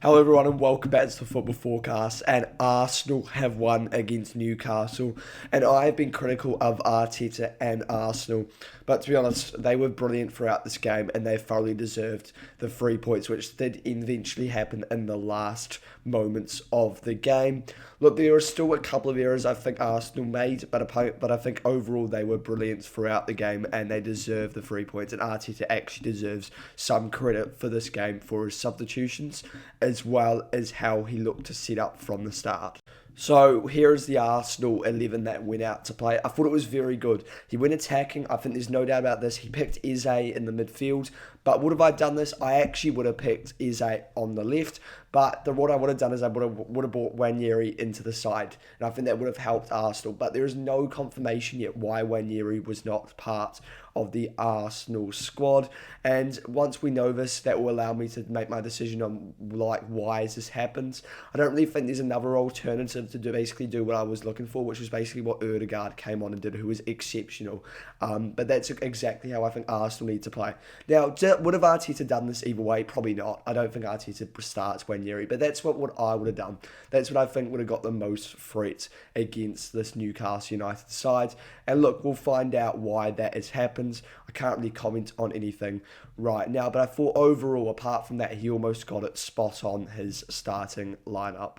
Hello everyone and welcome back to the Football Forecast. And Arsenal have won against Newcastle, and I have been critical of Arteta and Arsenal, but to be honest, they were brilliant throughout this game and they thoroughly deserved the 3 points, which did eventually happen in the last moments of the game. Look, there are still a couple of errors I think Arsenal made, but I think overall they were brilliant throughout the game and they deserve the 3 points. And Arteta actually deserves some credit for this game for his substitutions, as well as how he looked to set up from the start. So here is the Arsenal 11 that went out to play. I thought it was very good. He went attacking. I think there's no doubt about this. He picked Eze in the midfield. But would have I done this? I actually would have picked Eze on the left. But what I would have done is I would have brought Wanyeri into the side. And I think that would have helped Arsenal. But there is no confirmation yet why Wanyeri was not part of the Arsenal squad. And once we know this, that will allow me to make my decision on why has this happened. I don't really think there's another alternative to basically do what I was looking for, which was basically what Ødegaard came on and did, who was exceptional. But that's exactly how I think Arsenal need to play. Now, would have Arteta done this either way? Probably not. I don't think Arteta starts Wanyeri, but that's what I would have done. That's what I think would have got the most threat against this Newcastle United side. And look, we'll find out why that has happened. I can't really comment on anything right now, but I thought overall, apart from that, he almost got it spot on his starting lineup.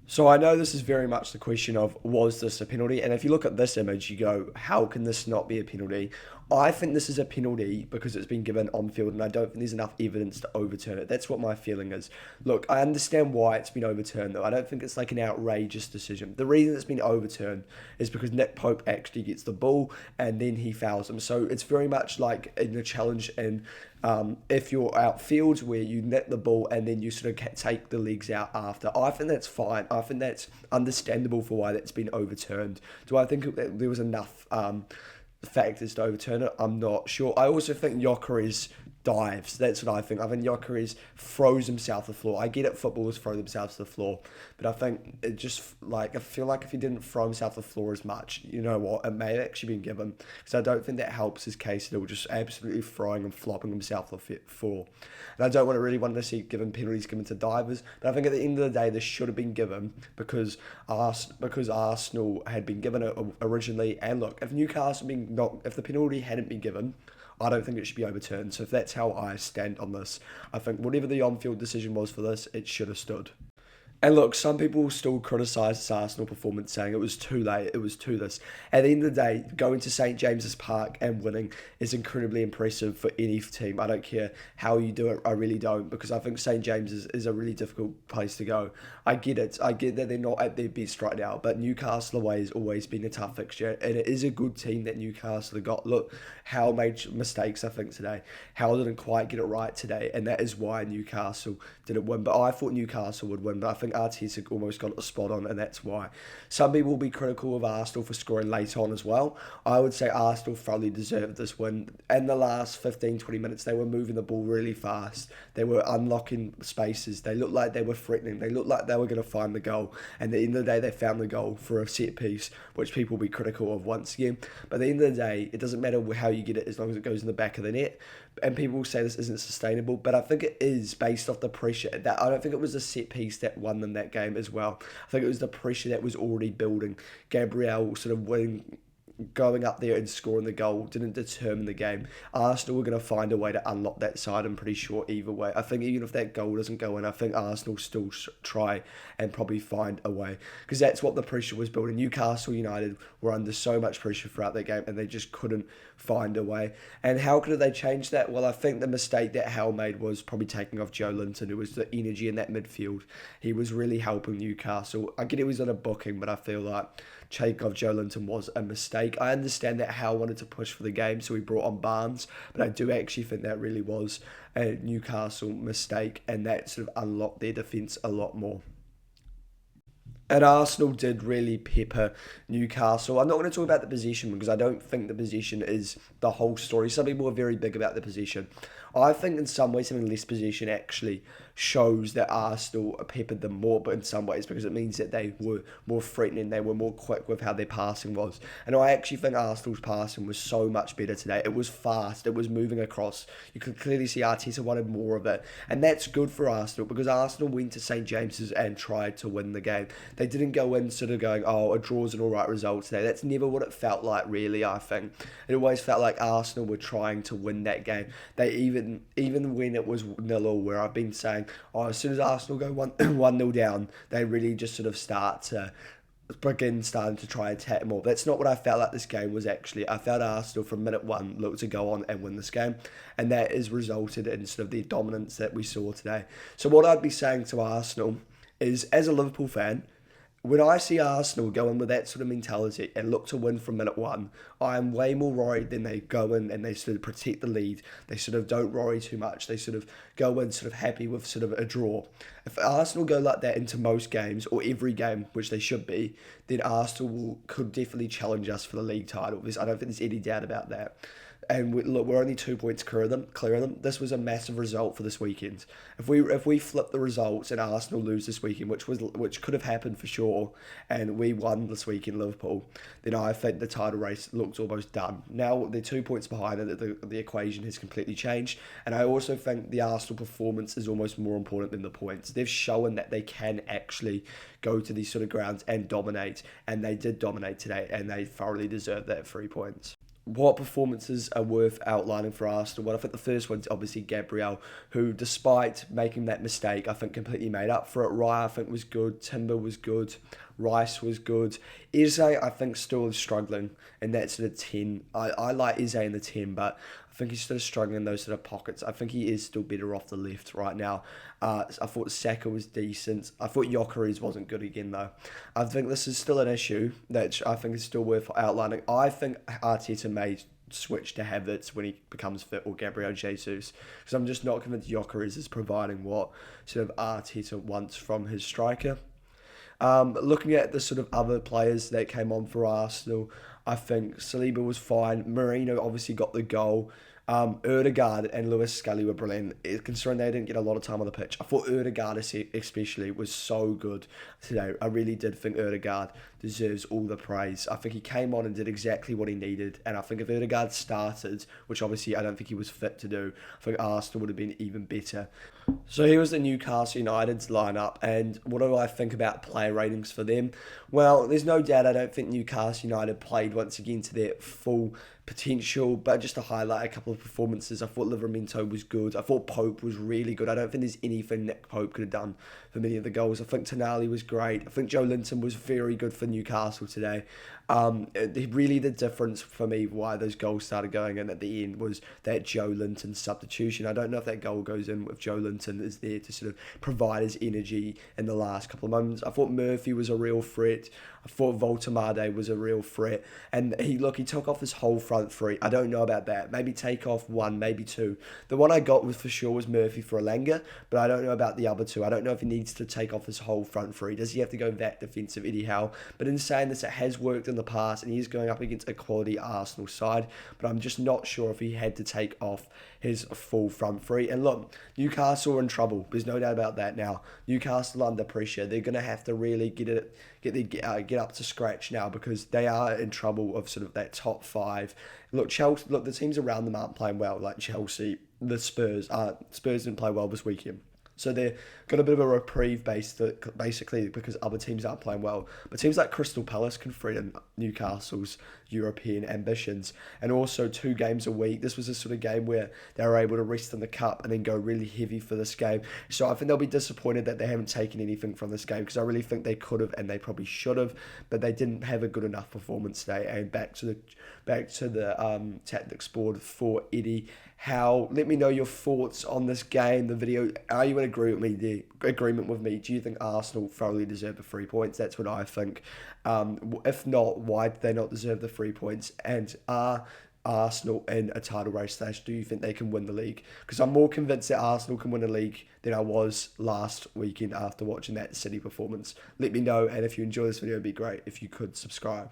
So I know this is very much the question of, was this a penalty? And if you look at this image, you go, how can this not be a penalty? I think this is a penalty because it's been given on field, and I don't think there's enough evidence to overturn it. That's what my feeling is. Look, I understand why it's been overturned, though. I don't think it's like an outrageous decision. The reason it's been overturned is because Nick Pope actually gets the ball, and then he fouls him. So it's very much like in the challenge in if you're outfield where you net the ball and then you sort of take the legs out after. I think that's fine. I think that's understandable for why that's been overturned. Do I think there was enough factors to overturn it? I'm not sure. I also think Gyökeres dives. That's what I think. I think Gyökeres throws himself to the floor. I get it, footballers throw themselves to the floor, but I think it just, I feel like if he didn't throw himself to the floor as much, you know what, it may have actually been given, because I don't think that helps his case at all, just absolutely throwing and flopping himself to the floor. And I don't really want to see penalties given to divers, but I think at the end of the day, this should have been given because Arsenal had been given it originally. And look, if if the penalty hadn't been given, I don't think it should be overturned. So if that's how I stand on this, I think whatever the on-field decision was for this, it should have stood. And look, some people still criticise this Arsenal performance, saying it was too late, it was too this. At the end of the day, going to St James's Park and winning is incredibly impressive for any team. I don't care how you do it, I really don't, because I think St James's is a really difficult place to go. I get it. I get that they're not at their best right now, but Newcastle away has always been a tough fixture, and it is a good team that Newcastle have got. Look, Hal made mistakes, I think, today. Hal didn't quite get it right today, and that is why Newcastle didn't win. But I thought Newcastle would win, but I think Arteta almost got it spot on, and that's why. Some people will be critical of Arsenal for scoring late on as well. I would say Arsenal thoroughly deserved this win. In the last 15-20 minutes, they were moving the ball really fast. They were unlocking spaces. They looked like they were threatening. They looked like they were going to find the goal. And at the end of the day, they found the goal for a set piece, which people will be critical of once again. But at the end of the day, it doesn't matter how you get it as long as it goes in the back of the net. And people will say this isn't sustainable, but I think it is based off the pressure. That I don't think it was a set piece that won them that game as well. I think it was the pressure that was already building. Gabriel sort of going up there and scoring the goal didn't determine the game. Arsenal were going to find a way to unlock that side, I'm pretty sure, either way. I think even if that goal doesn't go in, I think Arsenal still try and probably find a way, because that's what the pressure was building. Newcastle United were under so much pressure throughout that game and they just couldn't find a way. And how could they change that? Well, I think the mistake that Hal made was probably taking off Joe Linton, who was the energy in that midfield. He was really helping Newcastle. I get it was on a booking, but I feel like taking off Joe Linton was a mistake. I understand that Hal wanted to push for the game, so he brought on Barnes, but I do actually think that really was a Newcastle mistake, and that sort of unlocked their defence a lot more. And Arsenal did really pepper Newcastle. I'm not going to talk about the possession because I don't think the possession is the whole story. Some people are very big about the possession. I think in some ways having less possession actually shows that Arsenal peppered them more, but in some ways because it means that they were more threatening, they were more quick with how their passing was. And I actually think Arsenal's passing was so much better today. It was fast, it was moving across. You could clearly see Arteta wanted more of it. And that's good for Arsenal because Arsenal went to St James's and tried to win the game. They didn't go in sort of going, oh, a draw's an alright result today. That's never what it felt like, really, I think. It always felt like Arsenal were trying to win that game. They even when it was 0-0, where I've been saying, oh, as soon as Arsenal go 1-0 down, they really just sort of starting to try and attack more. That's not what I felt like this game was actually. I felt Arsenal from minute one looked to go on and win this game, and that has resulted in sort of the dominance that we saw today. So what I'd be saying to Arsenal is, as a Liverpool fan, when I see Arsenal go in with that sort of mentality and look to win from minute one, I am way more worried than they go in and they sort of protect the lead. They sort of don't worry too much. They sort of go in sort of happy with sort of a draw. If Arsenal go like that into most games, or every game, which they should be, then Arsenal could definitely challenge us for the league title. I don't think there's any doubt about that. And we're only 2 points clear of them. This was a massive result for this weekend. If we flip the results and Arsenal lose this weekend, which could have happened for sure, and we won this week in Liverpool, then I think the title race looks almost done. Now they're 2 points behind, and the equation has completely changed. And I also think the Arsenal performance is almost more important than the points. They've shown that they can actually go to these sort of grounds and dominate, and they did dominate today, and they thoroughly deserve that 3 points. What performances are worth outlining for Arsenal? Well, I think the first one's obviously Gabriel, who, despite making that mistake, I think completely made up for it. Raya, I think, was good. Timber was good. Rice was good. Eze, I think, still is struggling, and that's the 10. I like Eze in the 10, but I think he's still struggling in those sort of pockets. I think he is still better off the left right now. I thought Saka was decent. I thought Gyökeres wasn't good again, though. I think this is still an issue that I think is still worth outlining. I think Arteta may switch to Havertz when he becomes fit, or Gabriel Jesus, because I'm just not convinced Gyökeres is providing what sort of Arteta wants from his striker. Looking at the sort of other players that came on for Arsenal, I think Saliba was fine. Merino obviously got the goal. Ødegaard and Lewis Scully were brilliant, considering they didn't get a lot of time on the pitch. I thought Ødegaard especially was so good today. I really did think Ødegaard deserves all the praise. I think he came on and did exactly what he needed, and I think if Ødegaard started, which obviously I don't think he was fit to do, I think Arsenal would have been even better. So here was the Newcastle United's lineup, and what do I think about player ratings for them? Well, there's no doubt I don't think Newcastle United played once again to their full potential, but just to highlight a couple of performances, I thought Livramento was good. I thought Pope was really good. I don't think there's anything Nick Pope could have done for many of the goals. I think Tonali was great. I think Joe Linton was very good for Newcastle today. Really the difference for me why those goals started going in at the end was that Joe Linton substitution. I don't know if that goal goes in with Joe Linton is there to sort of provide his energy in the last couple of moments. I thought Murphy was a real threat. I thought Woltemade was a real threat. And he took off his whole front three. I don't know about that. Maybe take off one, maybe two. The one I got was for sure was Murphy for Elanga, but I don't know about the other two. I don't know if he needs to take off his whole front three. Does he have to go that defensive anyhow? But in saying this, it has worked in the past, and he is going up against a quality Arsenal side, but I'm just not sure if he had to take off his full front three. And look, Newcastle are in trouble. There's no doubt about that now. Newcastle under pressure. They're going to have to really get up to scratch now, because they are in trouble of sort of that top five. Look, Chelsea. Look, the teams around them aren't playing well, like Chelsea, the Spurs. Spurs didn't play well this weekend. So they've got a bit of a reprieve basically because other teams aren't playing well. But teams like Crystal Palace can threaten Newcastle's European ambitions. And also 2 games a week. This was a sort of game where they were able to rest in the cup and then go really heavy for this game. So I think they'll be disappointed that they haven't taken anything from this game, because I really think they could have and they probably should have, but they didn't have a good enough performance today. And back to the tactics board for Eddie Howe. Let me know your thoughts on this game, the video. Are you in agreement with me? Do you think Arsenal thoroughly deserve the 3 points? That's what I think. If not, why do they not deserve the 3 points? And are Arsenal in a title race stage? Do you think they can win the league? Because I'm more convinced that Arsenal can win the league than I was last weekend after watching that City performance. Let me know, and if you enjoy this video, it'd be great if you could subscribe.